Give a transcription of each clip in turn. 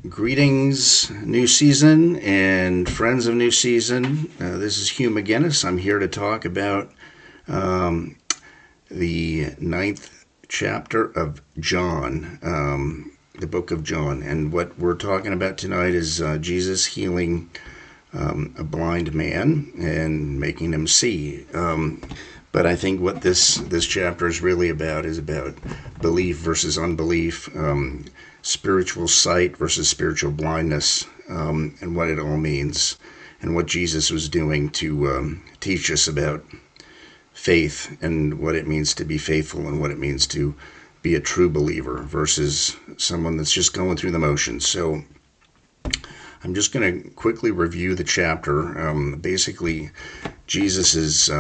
Greetings, New Season and friends of New Season. This is Hugh McGinnis. I'm here to talk about um, the ninth chapter of John, the book of John. And what we're talking about tonight is Jesus healing a blind man and making him see. But I think what this chapter is really about is about belief versus unbelief, spiritual sight versus spiritual blindness, and what it all means, and what Jesus was doing to teach us about faith and what it means to be faithful and what it means to be a true believer versus someone that's just going through the motions. So I'm just going to quickly review the chapter. Basically, Jesus is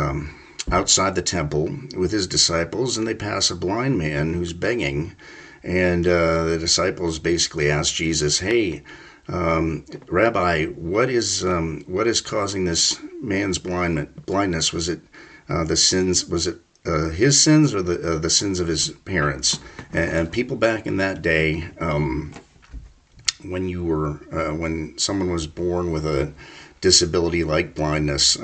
outside the temple with his disciples, and they pass a blind man who's begging. And the disciples basically ask Jesus, "Hey, Rabbi, what is causing this man's blindness? Was it the sins? Was it his sins or the sins of his parents?" And people back in that day, when someone was born with a disability like blindness,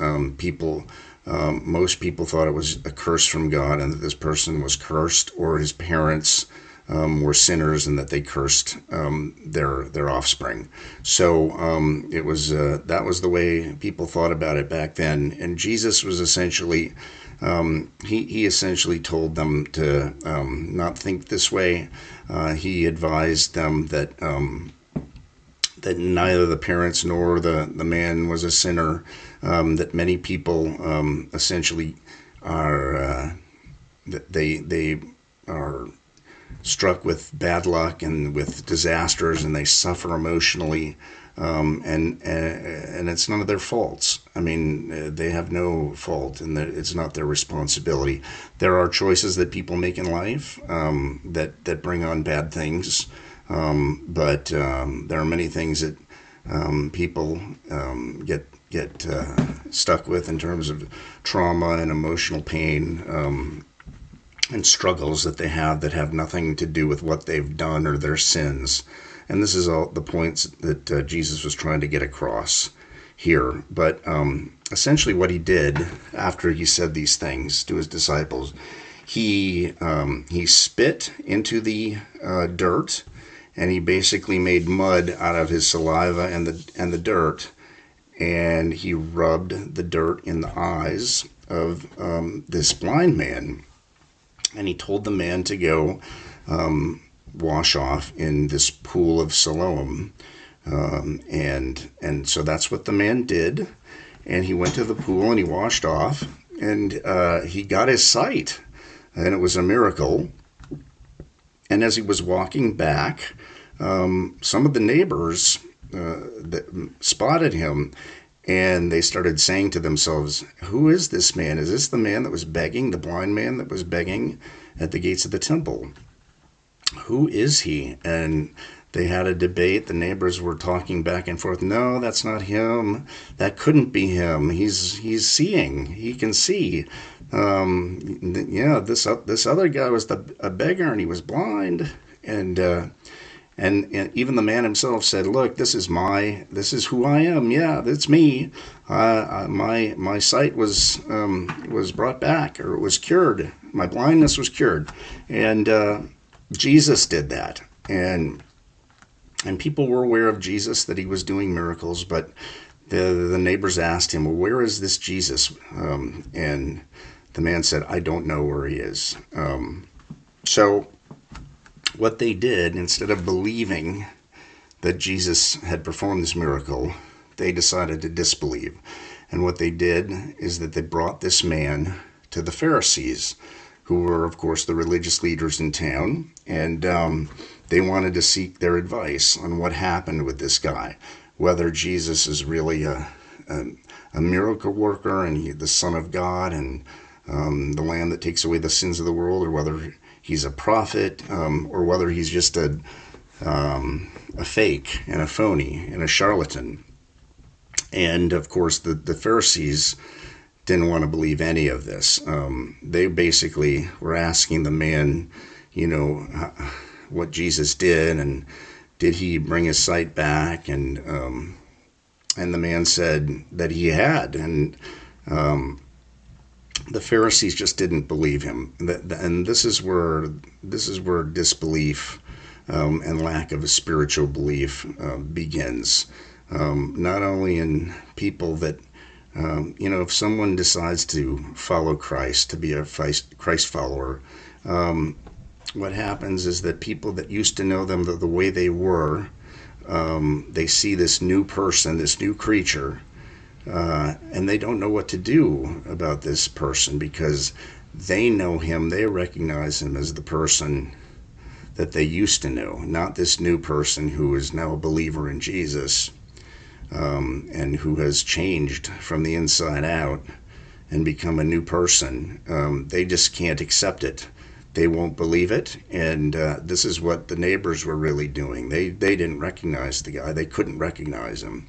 most people thought it was a curse from God, and that this person was cursed, or his parents were sinners, and that they cursed their offspring. So it was that was the way people thought about it back then. And Jesus was essentially he essentially told them to not think this way. He advised them that that neither the parents nor the man was a sinner. That many people essentially are they are struck with bad luck and with disasters, and they suffer emotionally, and it's none of their faults. I mean, they have no fault, and it's not their responsibility. There are choices that people make in life that bring on bad things, but there are many things that people get stuck with in terms of trauma and emotional pain, and struggles that they have nothing to do with what they've done or their sins. And this is all the points that Jesus was trying to get across here. But essentially what he did after he said these things to his disciples, he spit into the dirt, and he basically made mud out of his saliva and the dirt, and he rubbed the dirt in the eyes of this blind man. And he told the man to go wash off in this pool of Siloam, and so that's what the man did. And he went to the pool and he washed off, and he got his sight, and it was a miracle. And as he was walking back, some of the neighbors that spotted him, and they started saying to themselves, "Who is this man? Is this the man that was begging, the blind man that was begging at the gates of the temple? Who is he?" And they had a debate. The neighbors were talking back and forth. "No, that's not him. That couldn't be him. He's seeing. He can see. Yeah, this other guy was a beggar, and he was blind." And even the man himself said, "Look, this is who I am. Yeah, that's me. My sight was brought back, or it was cured. My blindness was cured." And Jesus did that, and people were aware of Jesus, that he was doing miracles. But the neighbors asked him, "Well, where is this Jesus?" And the man said, "I don't know where he is." So what they did, instead of believing that Jesus had performed this miracle, they decided to disbelieve. And what they did is that they brought this man to the Pharisees, who were, of course, the religious leaders in town, and they wanted to seek their advice on what happened with this guy, whether Jesus is really a miracle worker and the Son of God, and the Lamb that takes away the sins of the world, or whether he's a prophet, or whether he's just a fake and a phony and a charlatan. And of course, the Pharisees didn't want to believe any of this. They basically were asking the man, what Jesus did, and did he bring his sight back? And the man said that he had, and the Pharisees just didn't believe him. And this is where disbelief and lack of a spiritual belief begins. Not only in people that, if someone decides to follow Christ, to be a Christ follower, what happens is that people that used to know them the way they were, they see this new person, this new creature, and they don't know what to do about this person because they know him, they recognize him as the person that they used to know, not this new person who is now a believer in Jesus, and who has changed from the inside out and become a new person. They just can't accept it. They won't believe it, and this is what the neighbors were really doing. They didn't recognize the guy. They couldn't recognize him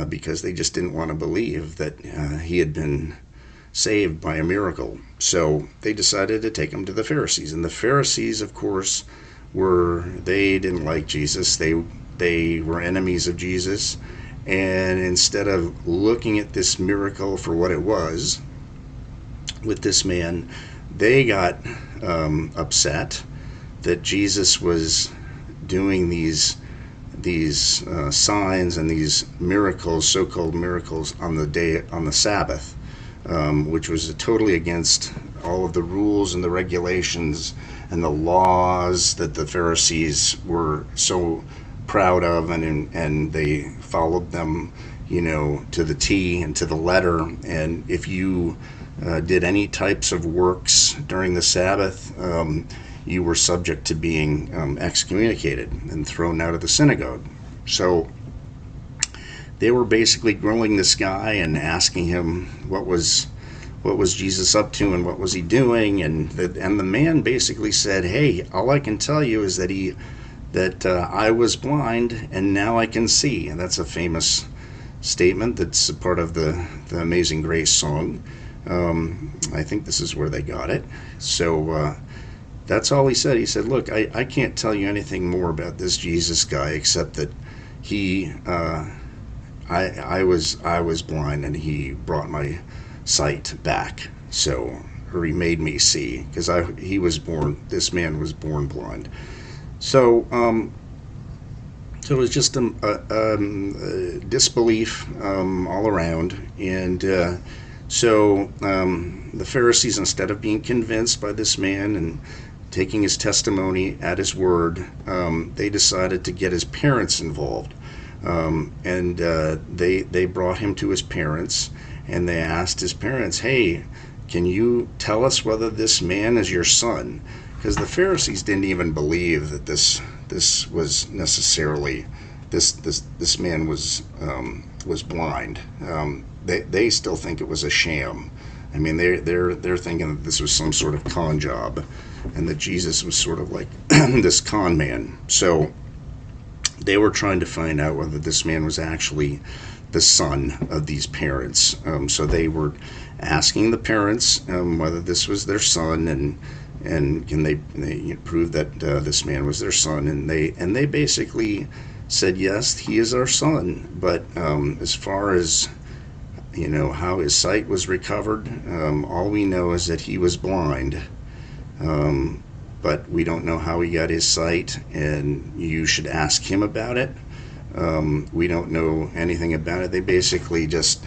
because they just didn't want to believe that he had been saved by a miracle. So they decided to take him to the Pharisees, and the Pharisees, of course, they didn't like Jesus. They were enemies of Jesus, and instead of looking at this miracle for what it was with this man, they got upset that Jesus was doing these signs and these miracles, so-called miracles, on the Sabbath, which was totally against all of the rules and the regulations and the laws that the Pharisees were so proud of, and they followed them, to the T and to the letter. And if you did any types of works during the Sabbath, you were subject to being excommunicated and thrown out of the synagogue. So they were basically grilling this guy and asking him what was Jesus up to and what was he doing, and the man basically said, "Hey, all I can tell you is that I was blind and now I can see." And that's a famous statement that's a part of the Amazing Grace song. I think this is where they got it. So that's all he said. He said, "Look, I can't tell you anything more about this Jesus guy except that I was blind and he brought my sight back. Or he made me see, because this man was born blind." So it was just a disbelief all around, and so the Pharisees, instead of being convinced by this man and taking his testimony at his word, they decided to get his parents involved, and they brought him to his parents, and they asked his parents, "Hey, can you tell us whether this man is your son?" Because the Pharisees didn't even believe that this was necessarily this man was blind. They still think it was a sham. I mean, they're thinking that this was some sort of con job, and that Jesus was sort of like this con man. So they were trying to find out whether this man was actually the son of these parents. So they were asking the parents whether this was their son, and can they prove that this man was their son, and they basically said, "Yes, he is our son." But as far as how his sight was recovered, all we know is that he was blind, but we don't know how he got his sight, and you should ask him about it. We don't know anything about it. They basically just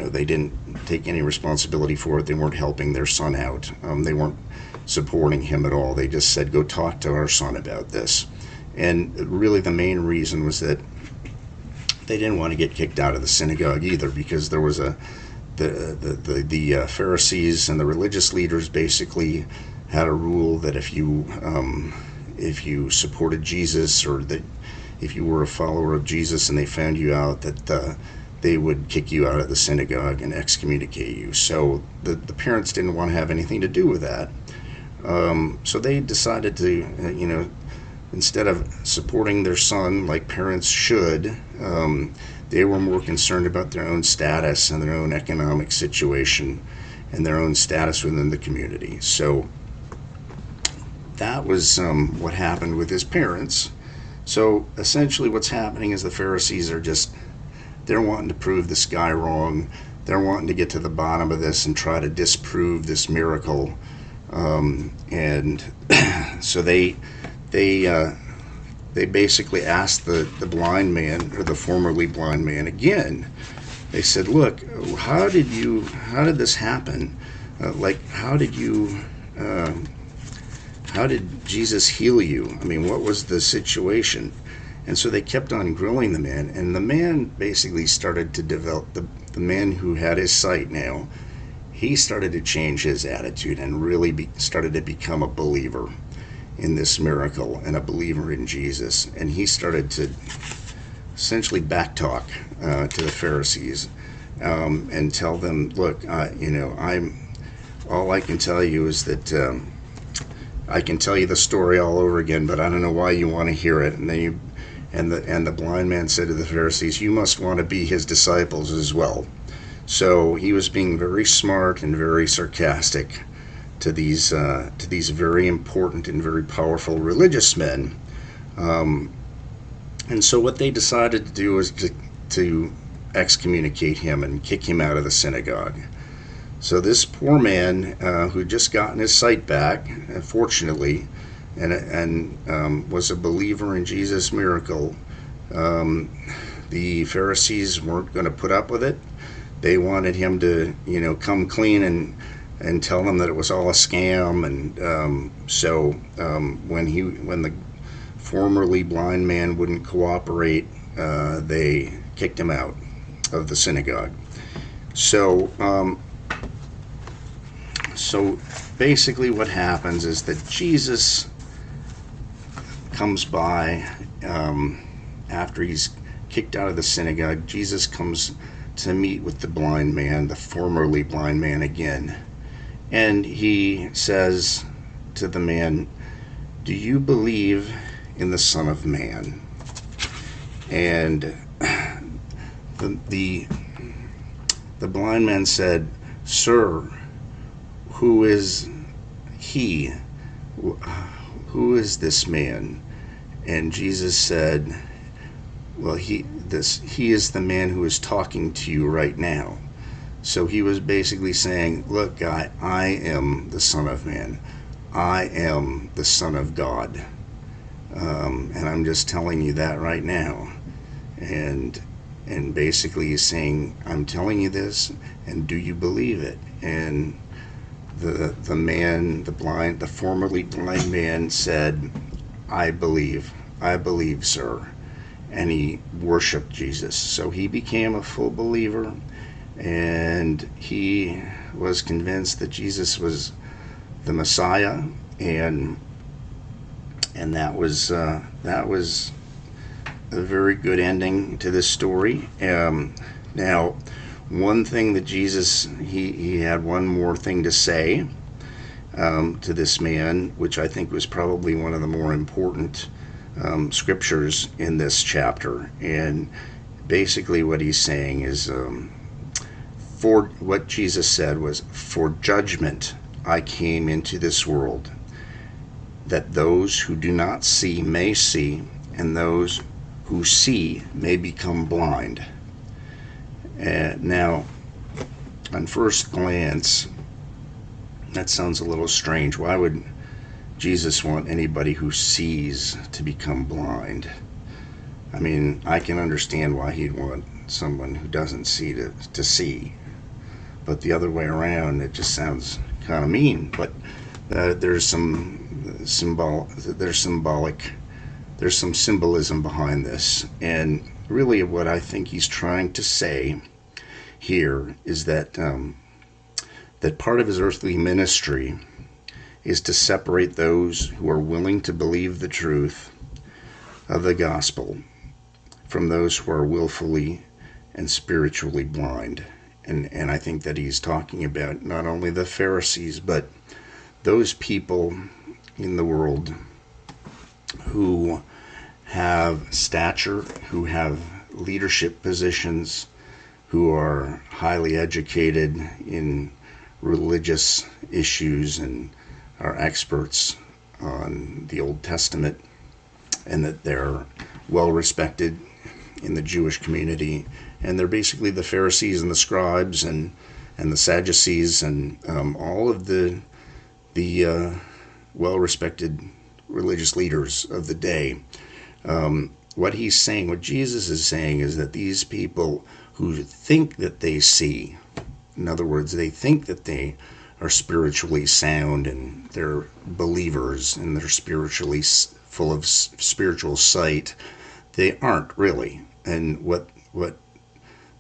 they didn't take any responsibility for it. They weren't helping their son out. They weren't supporting him at all. They just said, "Go talk to our son about this." And really the main reason was that they didn't want to get kicked out of the synagogue either, because there was the Pharisees and the religious leaders basically had a rule that if you supported Jesus, or that if you were a follower of Jesus and they found you out, that they would kick you out of the synagogue and excommunicate you. So the parents didn't want to have anything to do with that. So they decided to, instead of supporting their son like parents should, they were more concerned about their own status and their own economic situation and their own status within the community. So that was what happened with his parents. So essentially, what's happening is the Pharisees are they're wanting to prove this guy wrong. They're wanting to get to the bottom of this and try to disprove this miracle. And so they basically asked the blind man, or the formerly blind man, again. They said, "Look, how did this happen? How did Jesus heal you? I mean, what was the situation?" And so they kept on grilling the man, and the man basically started to develop, the man who had his sight now, he started to change his attitude and really started to become a believer in this miracle and a believer in Jesus. And he started to essentially backtalk to the Pharisees and tell them, "Look, all I can tell you is that I can tell you the story all over again, but I don't know why you want to hear it." And the blind man said to the Pharisees, "You must want to be his disciples as well." So he was being very smart and very sarcastic to these very important and very powerful religious men. And so what they decided to do was to excommunicate him and kick him out of the synagogue. So this poor man who just gotten his sight back, fortunately, and was a believer in Jesus' miracle, the Pharisees weren't going to put up with it. They wanted him to, come clean and tell them that it was all a scam. And so when the formerly blind man wouldn't cooperate, they kicked him out of the synagogue. So basically what happens is that Jesus comes by after he's kicked out of the synagogue. Jesus comes to meet with the blind man, the formerly blind man again. And he says to the man, "Do you believe in the Son of Man?" And the blind man said, "Sir, who is he? Who is this man?" And Jesus said, "Well, he is the man who is talking to you right now." So he was basically saying, "Look, guy, I am the Son of Man. I am the Son of God. And I'm just telling you that right now." And basically he's saying, "I'm telling you this, and do you believe it?" And the man, the formerly blind man said, I believe, sir." And he worshiped Jesus. So he became a full believer, and he was convinced that Jesus was the Messiah, and that was a very good ending to this story. Now, one thing that Jesus, he had one more thing to say to this man, which I think was probably one of the more important scriptures in this chapter. And basically what he's saying is, for what Jesus said was, "For judgment I came into this world, that those who do not see may see, and those who see may become blind." Now, on first glance, that sounds a little strange. Why would Jesus want anybody who sees to become blind? I mean, I can understand why he'd want someone who doesn't see to see, but the other way around, it just sounds kind of mean. But there's some symbolism behind this. And really what I think he's trying to say here is that that part of his earthly ministry is to separate those who are willing to believe the truth of the gospel from those who are willfully and spiritually blind. And I think that he's talking about not only the Pharisees, but those people in the world who have stature, who have leadership positions, who are highly educated in religious issues and are experts on the Old Testament, and that they're well respected in the Jewish community, and they're basically the Pharisees and the scribes and the Sadducees and all of the well respected religious leaders of the day. What he's saying, what Jesus is saying, is that these people who think that they see, in other words, they think that they are spiritually sound and they're believers and they're spiritually full of spiritual sight, they aren't really. And what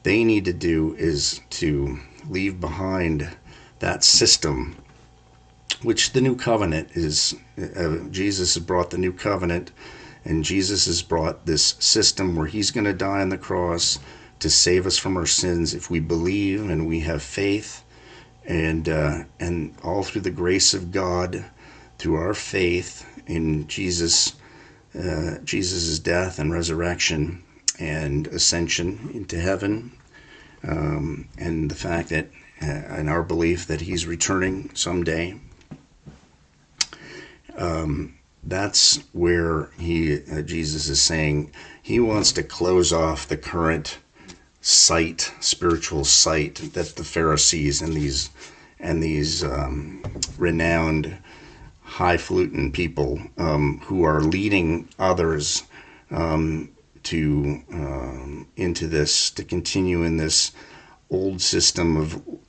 they need to do is to leave behind that system, which the new covenant is. Jesus has brought the new covenant, and Jesus has brought this system where he's going to die on the cross to save us from our sins if we believe and we have faith, and all through the grace of God, through our faith in Jesus' death and resurrection and ascension into heaven, and the fact that, and our belief that he's returning someday. That's where Jesus is saying he wants to close off the current spiritual sight that the Pharisees and these renowned highfalutin people who are leading others to continue in this old system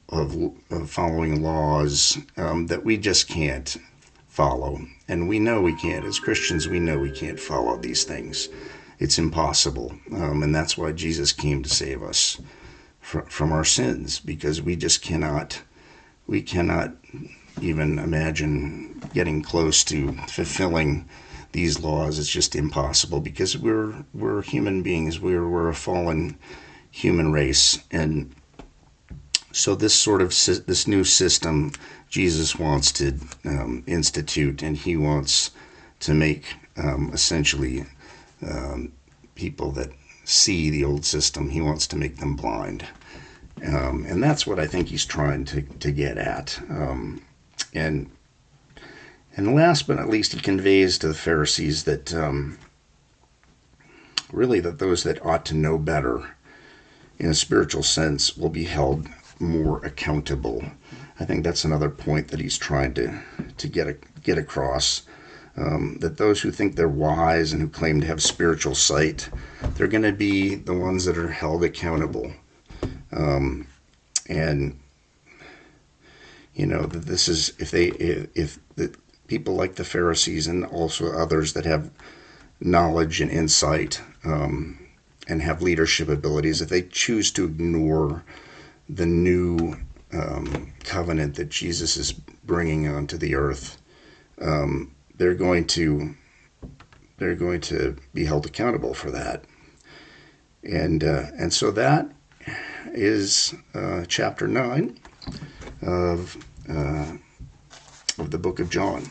of following laws that we just can't follow. And we know we can't. As Christians, we know we can't follow these things. It's impossible. And that's why Jesus came to save us from our sins, because we just cannot even imagine getting close to fulfilling these laws. It's just impossible, because we're human beings. We're a fallen human race. And so this new system Jesus wants to institute, and he wants to make essentially people that see the old system, he wants to make them blind. And that's what I think he's trying to get at. And last but not least, he conveys to the Pharisees that really that those that ought to know better in a spiritual sense will be held more accountable. I think that's another point that he's trying to get across, that those who think they're wise and who claim to have spiritual sight, they're going to be the ones that are held accountable. And you know that this is if the people like the Pharisees and also others that have knowledge and insight and have leadership abilities, if they choose to ignore the new covenant that Jesus is bringing onto the earth, they're going to be held accountable for that. And so that is chapter 9 of the book of John.